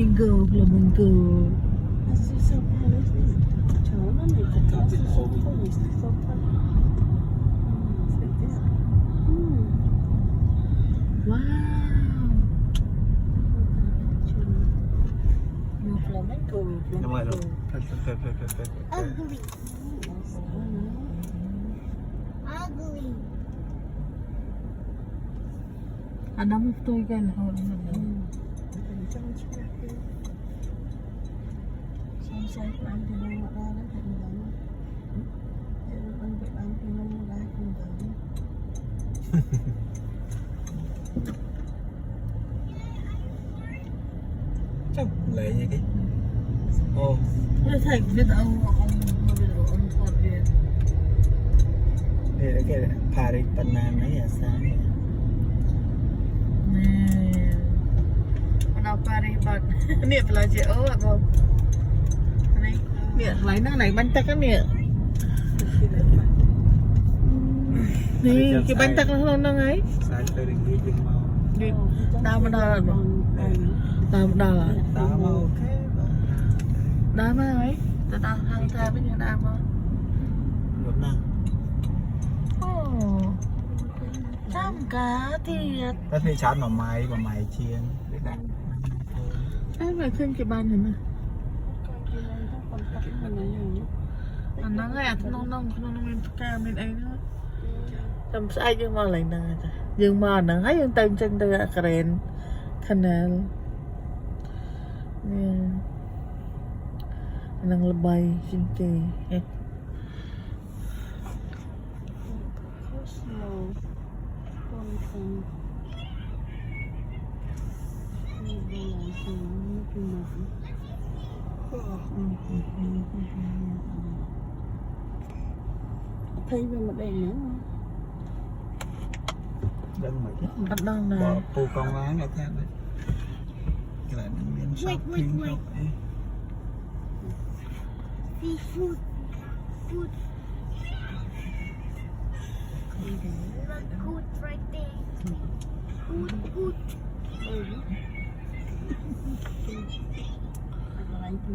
flamingo. Das ist so herrlich. Schau mal, das ist so toll. Das ist so toll. Wow. Flamingo. Đúng rồi, đúng. Phê. Ugly. Ugly. Ada mufto kan hol na. Sunset ang pinamagana ng dami. Pero ang pinamagana ng dami. Chắc lệ như cái. Ồ, Nó thành biết ông con điện. đây là cái Paris Panama mấy giờ sáng này. Nè. Kenapa ribet? Ni pelajar apa? Ni lain nang naik bantak kan ni? Ni cái bantak nang ấy. Sáng tới đừng đi chừng mau. Đi đau mà đau rồi. Đau mà đau rồi. Đó mà ok. Đau mà ấy. Đau thang tha với nhau đau mà. Được nào. Ồ. Trăm cá thiệt. Tất nhiên chán mà mày chiên để đặt. Ai màขึ้นกี่บ้านเห็นไหมอันนั้นไงน้องเป็นแกเป็นไอ้เนาะจำใส่ยังมาอะไรนั่งจ้ะยังมาหนังให้ยังเต็มจังเตะกระเรนคะแนนเนี่ยนางระบายจริงจริง Thấy về một đèn nữa không? Đơn mày bắt đầu bỏ làปูcon láng này theo đấy. Cái này nó miếng sọc phim không ấy. Seafood. Food. Look good right there. Good. Lại thì